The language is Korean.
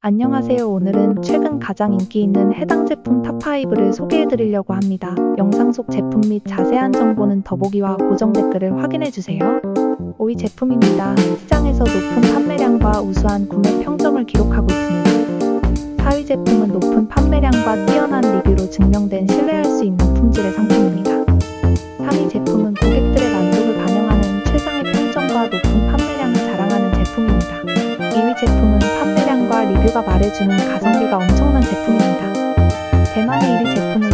안녕하세요. 오늘은 최근 가장 인기 있는 해당 제품 탑5를 소개해드리려고 합니다. 영상 속 제품 및 자세한 정보는 더보기와 고정 댓글을 확인해주세요. 5위 제품입니다. 시장에서 높은 판매량과 우수한 구매 평점을 기록하고 있습니다. 4위 제품은 높은 판매량과 뛰어난 리뷰로 증명된 신뢰할 수 있는 품질의 상품입니다. 3위 제품은 고객들의 만족을 반영하는 최상의 평점과 높은 판매량을 자랑하는 제품입니다. 2위 제품은 판매량과 리뷰가 말해주는 가성비가 엄청난 제품입니다. 대망의 1위 제품은